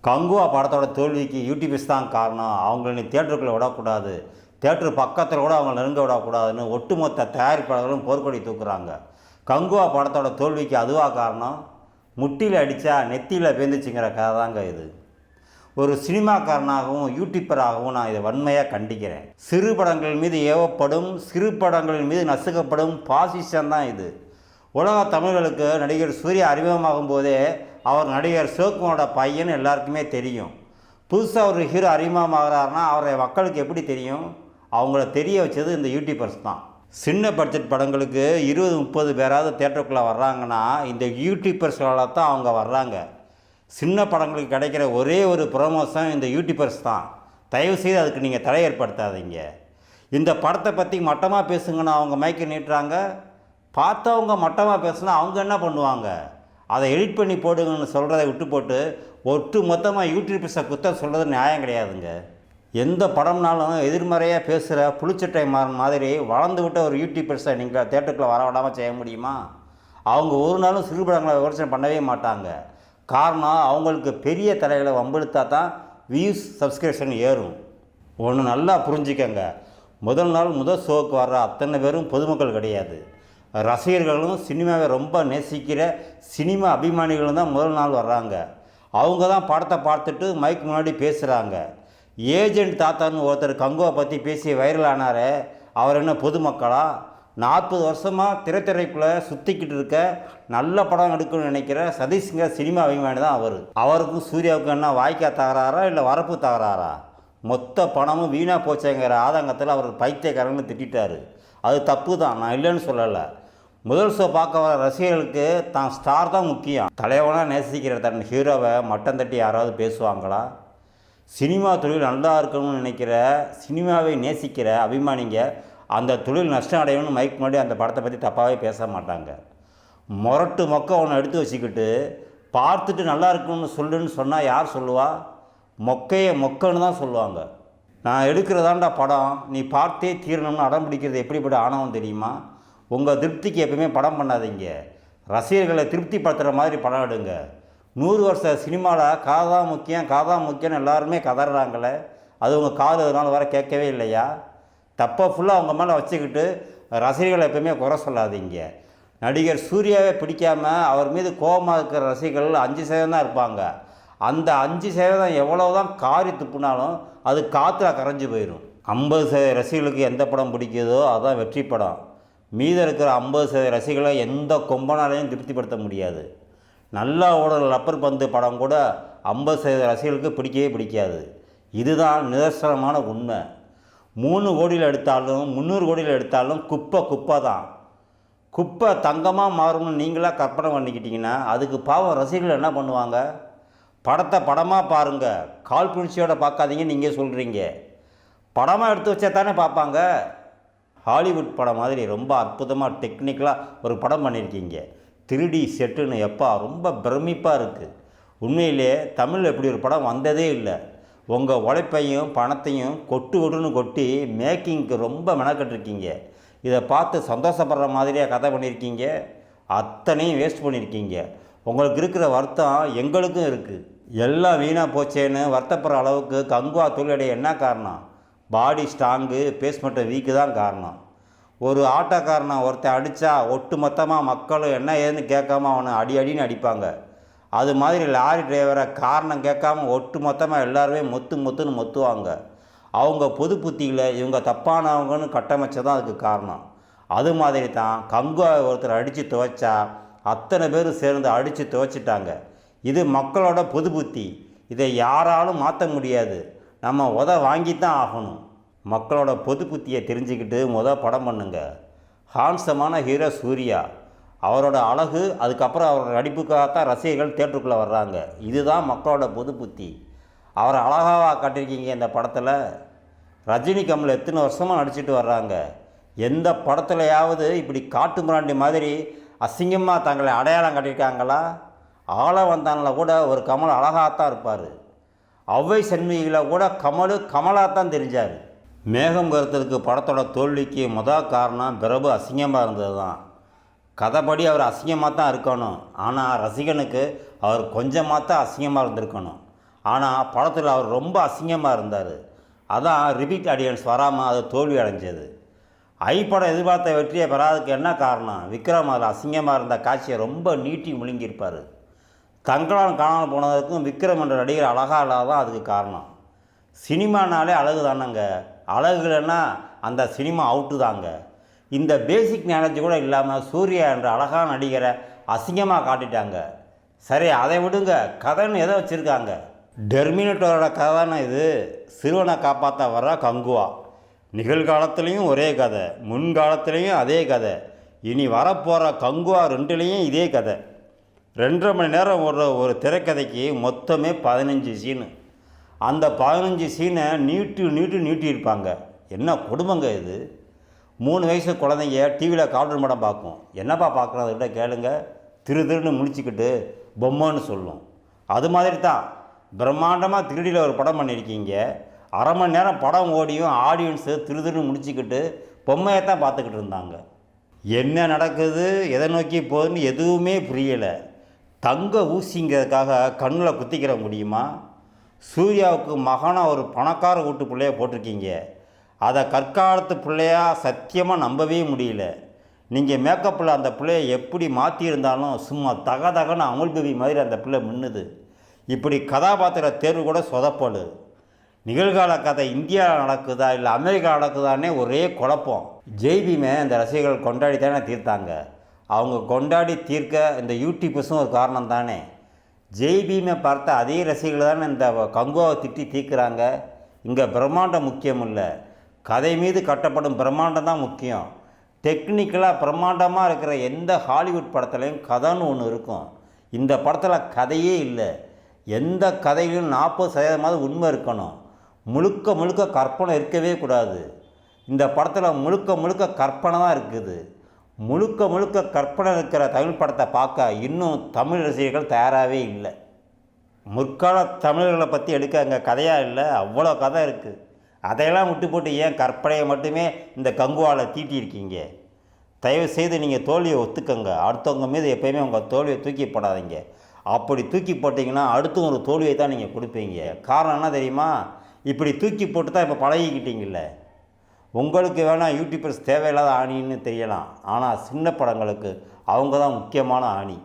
கங்குவா படத்தோட தோல்விக்கு யூடியூபர்ஸ் தான் காரணம். அவங்கள நீ தியேட்டருக்குள்ளே விடக்கூடாது, தியேட்டர் பக்கத்தில் கூட அவங்க நெருங்க விடக்கூடாதுன்னு ஒட்டுமொத்த தயாரிப்பாளர்களும் போர்க்கொடி தூக்குறாங்க. கங்குவா படத்தோட தோல்விக்கு அதுவாக காரணம்? முட்டியில் அடித்தா நெத்தியில் பேந்துச்சுங்கிற கதை தாங்க இது. ஒரு சினிமாக்காரனாகவும் யூடியூப்பராகவும் நான் இதை வன்மையாக கண்டிக்கிறேன். சிறு படங்கள் மீது ஏவப்படும், சிறு படங்களின் மீது நசுக்கப்படும் பாசிசம் தான் இது. உலக தமிழர்களுக்கு நடிகர் சூர்யா அறிமுகமாகும் போதே அவர் நடிகர் சிவகுமாரோட பையன் எல்லாருக்குமே தெரியும். புதுசாக ஒரு ஹீரோ அறிமுகமாகறாருன்னா அவரை மக்களுக்கு எப்படி தெரியும்? அவங்கள தெரிய வச்சது இந்த யூடியூபர்ஸ் தான். சின்ன பட்ஜெட் படங்களுக்கு 20-30 பேராவது தேட்டருக்குள்ளே வர்றாங்கன்னா இந்த யூடியூபர்ஸ்களால் தான் அவங்க வர்றாங்க. சின்ன படங்களுக்கு கிடைக்கிற ஒரே ஒரு ப்ரொமோஷன் இந்த யூடியூபர்ஸ் தான். தயவுசெய்து அதுக்கு நீங்கள் தடை ஏற்படுத்தாதீங்க. இந்த படத்தை பற்றி மட்டமாக பேசுங்கன்னு அவங்க மைக்கை நீட்டுறாங்க. பார்த்தவங்க மட்டமாக பேசுனா அவங்க என்ன பண்ணுவாங்க? அதை எடிட் பண்ணி போடுங்கன்னு சொல்கிறத விட்டு போட்டு ஒட்டு மொத்தமாக யூடியூபர்ஸை குத்தம் சொல்கிறது நியாயம் கிடையாதுங்க. எந்த படம்னாலும் எதிர்மறையாக பேசுகிற புளிச்சட்டை மாறன் மாதிரி வளர்ந்து விட்ட ஒரு யூடியூபர்ஸை நீங்கள் தேட்டருக்குள்ளே வர விடாமல் செய்ய முடியுமா? அவங்க ஒரு நாளும் சிறு படங்களை விமர்சனை பண்ணவே மாட்டாங்க. காரணம், அவங்களுக்கு பெரிய தலைகளை வம்பெடுத்தா தான் வியூஸ் சப்ஸ்கிரிப்ஷன் ஏறும். ஒன்று நல்லா புரிஞ்சுக்கங்க, முதல் நாள் முதல் ஷோவுக்கு வர்ற அத்தனை பேரும் பொதுமக்கள் கிடையாது. ரசிகர்களும் சினிமாவை ரொம்ப நேசிக்கிற சினிமா அபிமானிகளும் தான் முதல் நாள் வர்றாங்க. அவங்க தான் படத்தை பார்த்துட்டு மைக் முன்னாடி பேசுகிறாங்க. ஏஜென்ட் தாத்தான்னு ஒருத்தர் கங்குவா பற்றி பேசி வைரல் ஆனார். அவர் என்ன பொதுமக்களா? 40 வருஷமாக திரைத்துறைக்குள்ளே சுற்றிக்கிட்டு இருக்க, நல்ல படம் எடுக்கணும்னு நினைக்கிற சதீஷ்ங்கிற சினிமா அபிமானி தான் அவர். அவருக்கும் சூர்யாவுக்கும் என்ன வாய்க்கா தகராறா இல்லை வரப்பு தகராறா? மொத்த பணமும் வீணாக போச்சேங்கிற ஆதங்கத்தில் அவர் பைத்தியக்காரன்னு திட்டார். அது தப்பு தான், நான் இல்லைன்னு சொல்லலை. முதல் ஷோ பார்க்க வர ரசிகர்களுக்கு தான் ஸ்டார் தான் முக்கியம். தலைவனாக நேசிக்கிற தன் ஹீரோவை மட்டம் தட்டி யாராவது பேசுவாங்களா? சினிமா தொழில் நல்லா இருக்கணும்னு நினைக்கிற, சினிமாவை நேசிக்கிற அபிமானிங்க அந்த தொழில் நஷ்டம் அடையணும்னு மைக் முன்னாடி அந்த படத்தை பற்றி தப்பாகவே பேச மாட்டாங்க. முரட்டு மொக்க ஒன்று எடுத்து வச்சுக்கிட்டு பார்த்துட்டு நல்லா இருக்கணும்னு சொல்லுன்னு சொன்னால் யார் சொல்லுவா? மொக்கையை மொக்கன்னு தான் சொல்லுவாங்க. நான் எடுக்கிறதாண்டா படம், நீ பார்த்தே தீரணும்னு அடம் பிடிக்கிறது எப்படிப்பட்ட ஆணவம் தெரியுமா? உங்கள் திருப்திக்கு எப்பவுமே படம் பண்ணாதீங்க. ரசிகர்களை திருப்திப்படுத்துகிற மாதிரி படம் எடுங்க. 100 வருஷ சினிமாவில் காதான் முக்கியம், காதான் முக்கியம்னு எல்லாருமே கதறாங்களே, அது உங்கள் காது அதனால் வர கேட்கவே இல்லையா? தப்பை ஃபுல்லாக அவங்க மேலே வச்சுக்கிட்டு ரசிகர்களை எப்பவுமே குறை சொல்லாதீங்க. நடிகர் சூர்யாவே பிடிக்காமல் அவர் மீது கோபமாக இருக்கிற ரசிகர்கள் 5% தான் இருப்பாங்க. அந்த 5% எவ்வளோ தான் காரி துப்புனாலும் அது காற்றுல கரைஞ்சி போயிடும். 50% ரசிகர்களுக்கு எந்த படம் பிடிக்குதோ அதுதான் வெற்றி படம். மீதம் இருக்கிற 50% ரசிகர்களை எந்த கொம்பனாலையும் திருப்திப்படுத்த முடியாது. நல்லா ஓடுற ரப்பர் பந்து படம் கூட 50% ரசிகர்களுக்கு பிடிக்கவே பிடிக்காது. இதுதான் நிதர்சனமான உண்மை. 3 கோடியில் எடுத்தாலும் 300 கோடியில் எடுத்தாலும் குப்பை தான். குப்பை தங்கமாக மாறும்னு நீங்களாக கற்பனை பண்ணிக்கிட்டிங்கன்னா அதுக்கு பாவம் ரசிகர்கள் என்ன பண்ணுவாங்க? படத்தை படமாக பாருங்கள், கால் புணிச்சியோட பார்க்காதீங்க. நீங்கள் சொல்கிறீங்க படமாக எடுத்து வச்சா தானே பார்ப்பாங்க. ஹாலிவுட் படம் மாதிரி ரொம்ப அற்புதமாக டெக்னிக்கலாக ஒரு படம் பண்ணியிருக்கீங்க. 3D செட்டுன்னு எப்பா ரொம்ப பிரமிப்பாக இருக்குது. உண்மையிலே தமிழில் இப்படி ஒரு படம் வந்ததே இல்லை. உங்கள் உழைப்பையும் பணத்தையும் கொட்டுன்னு கொட்டி மேக்கிங்க்கு ரொம்ப மெனக்கட்டிருக்கீங்க. இதை பார்த்து சந்தோஷப்படுற மாதிரியாக கதை பண்ணியிருக்கீங்க. அத்தனையும் வேஸ்ட் பண்ணியிருக்கீங்க. உங்களுக்கு இருக்கிற வருத்தம் எங்களுக்கும் இருக்குது. எல்லாம் வீணாக போச்சேன்னு வருத்தப்படுற அளவுக்கு கங்குவா தோல்வியடைய என்ன காரணம்? பாடி ஸ்ட்ராங்கு, பேஸ்மெண்ட்டை வீக்கு தான் காரணம். ஒரு ஆட்டோக்காரனை ஒருத்தன் அடித்தா ஒட்டு மொத்தமாக மக்களும் என்ன ஏதுன்னு கேட்காம அவனை அடின்னு அடிப்பாங்க. அது மாதிரி லாரி டிரைவரை காரணம் கேட்காம ஒட்டு மொத்தமாக எல்லாருமே மொத்துன்னு மொத்துவாங்க. அவங்க பொது புத்தியில் இவங்க தப்பானவங்கன்னு கட்டமைச்சதான் அதுக்கு காரணம். அது மாதிரி தான் கங்குவா ஒருத்தர் அடித்து துவைச்சா அத்தனை பேரும் சேர்ந்து அடித்து துவைச்சிட்டாங்க. இது மக்களோட பொது புத்தி. இதை யாராலும் மாற்ற முடியாது. நம்ம வாங்கித்தான் ஆகணும். மக்களோட பொது புத்தியை தெரிஞ்சுக்கிட்டு படம் பண்ணுங்க. ஹான்சமான ஹீரோ சூர்யா, அவரோட அழகு, அதுக்கப்புறம் அவரோட நடிப்புக்காகத்தான் ரசிகர்கள் தேட்டருக்குள்ளே வர்றாங்க. இதுதான் மக்களோட பொது புத்தி. அவரை அழகாக காட்டியிருக்கீங்க இந்த படத்தில். ரஜினி கமல் எத்தனை வருஷமாக நடிச்சிட்டு வர்றாங்க. எந்த படத்துலையாவது இப்படி காட்டு மிராண்டி மாதிரி அசிங்கமாக தங்களை அடையாளம் காட்டியிருக்காங்களா? ஆளவந்தானில் கூட ஒரு கமல் அழகாகத்தான் இருப்பார். அவ்வை சண்முகியில் கூட கமலாகத்தான் தெரிஞ்சார். மேகம் கருத்ததுக்கு படத்தோட தோல்விக்கு காரணம் பிரபு அசிங்கமாக இருந்தது தான். கதைப்படி அவர் அசிங்கமாக தான் இருக்கணும். ஆனால் ரசிகனுக்கு அவர் கொஞ்சமாக தான் அசிங்கமாக இருந்திருக்கணும். ஆனால் படத்தில் அவர் ரொம்ப அசிங்கமாக இருந்தார். அதான் ரிப்பீட் ஆடியன்ஸ் வராமல் அது தோல்வி அடைஞ்சது. படம் எதிர்பார்த்த வெற்றியை பெறாததுக்கு என்ன காரணம்? விக்ரம் அதில் அசிங்கமாக இருந்த காட்சியை ரொம்ப நீட்டி முழுங்கியிருப்பார். தங்களால் காணாமல் போனதுக்கும் விக்ரம் என்ற நடிகர் அழகாக இல்லாதான் அதுக்கு காரணம். சினிமானாலே அழகு தானங்க, அழகு இல்லைன்னா அந்த சினிமா அவுட்டு தாங்க. இந்த பேசிக் நாலேஜ் கூட இல்லாமல் சூர்யா என்ற அழகான நடிகரை அசிங்கமாக காட்டிட்டாங்க. சரி, அதை விடுங்க, கதைன்னு எதை வச்சுருக்காங்க? டெர்மினேட்டரோட கதை தானே இது. சிறுவனை காப்பாற்ற வர கங்குவா. நிகழ்காலத்துலேயும் ஒரே கதை, முன்காலத்துலேயும் அதே கதை, இனி வரப்போகிற கங்குவா 2லேயும் இதே கதை. 2.5 மணி நேரம் ஒரு திரைக்கதைக்கு மொத்தமே 15 சீனு. அந்த 15 சீனை நீட்டியிருப்பாங்க. என்ன கொடுமைங்க இது? 3 வயசு குழந்தைங்க டிவியில் கார்ட்டூன் படம் பார்க்கும். என்னப்பா பார்க்குறதுக்கிட்ட கேளுங்க, திருன்னு முழிச்சிக்கிட்டு பொம்மைன்னு சொல்லும். அது மாதிரி தான் பிரம்மாண்டமாக 3Dயில் ஒரு படம் பண்ணியிருக்கீங்க. 1/2 மணி நேரம் படம் ஓடியும் ஆடியன்ஸு திருன்னு முடிச்சுக்கிட்டு பொம்மையை தான் பார்த்துக்கிட்டு இருந்தாங்க. என்ன நடக்குது, எதை நோக்கி போகுதுன்னு எதுவுமே புரியலை. தங்க ஊசிங்கிறதுக்காக கண்ணில் குத்திக்கிற முடியுமா? சூர்யாவுக்கு மகனாக ஒரு பணக்கார வீட்டு பிள்ளைய போட்டிருக்கீங்க. அதை கற்காலத்து பிள்ளையா சத்தியமாக நம்பவே முடியல. நீங்கள் மேக்கப்பில் அந்த பிள்ளையை எப்படி மாற்றியிருந்தாலும் சும்மா தகன்னு அமுல் பேபி மாதிரி அந்த பிள்ளை மின்னுது. இப்படி கதாபாத்திர தேர்வு கூட சொதப்படு. நிகழ்கால கதை இந்தியாவில் நடக்குதா இல்லை அமெரிக்கா நடக்குதானே ஒரே குழப்பம். ஜெய்பீமை இந்த ரசிகர்கள் கொண்டாடி தானே தீர்த்தாங்க. அவங்க கொண்டாடி தீர்க்க இந்த யூடியூபர்ஸும் ஒரு காரணம் தானே. ஜெய்பீமை பார்த்த அதே ரசிகர்கள் தானே இந்த கங்குவாவை திட்டி தீர்க்குறாங்க. இங்கே பிரம்மாண்டம் முக்கியம் இல்லை, கதை மீது கட்டப்படும் பிரம்மாண்டம் தான் முக்கியம். டெக்னிக்கலாக பிரம்மாண்டமாக இருக்கிற எந்த ஹாலிவுட் படத்துலையும் கதைன்னு ஒன்று இருக்கும். இந்த படத்தில் கதையே இல்லை. எந்த கதையிலும் 40% உண்மை இருக்கணும். முழுக்க கற்பனை இருக்கவே கூடாது. இந்த படத்தில் முழுக்க கற்பனை தான் இருக்குது. முழுக்க கற்பனை இருக்கிற தமிழ் படத்தை பார்க்க இன்னும் தமிழ் ரசிகர்கள் தயாராகவே இல்லை. முற்கால தமிழர்களை பற்றி எடுக்க அங்கே கதையாக இல்லை, அவ்வளோ கதை இருக்குது. அதையெல்லாம் விட்டு போட்டு ஏன் கற்பனையை மட்டுமே இந்த கங்குவாவில் தீட்டியிருக்கீங்க? தயவுசெய்து நீங்கள் தோல்வியை ஒத்துக்கங்க. அடுத்தவங்க மீது எப்போயுமே உங்கள் தோல்வியை தூக்கி போடாதீங்க. அப்படி தூக்கி போட்டிங்கன்னா அடுத்த ஒரு தோல்வியை தான் நீங்கள் கொடுப்பீங்க. காரணம் என்ன தெரியுமா? இப்படி தூக்கி போட்டு தான் இப்போ பழகிக்கிட்டீங்கல்ல. உங்களுக்கு வேணால் யூடியூபர்ஸ் தேவையில்லாத ஆணின்னு தெரியலாம், ஆனால் சின்ன படங்களுக்கு அவங்க தான் முக்கியமான ஆணி.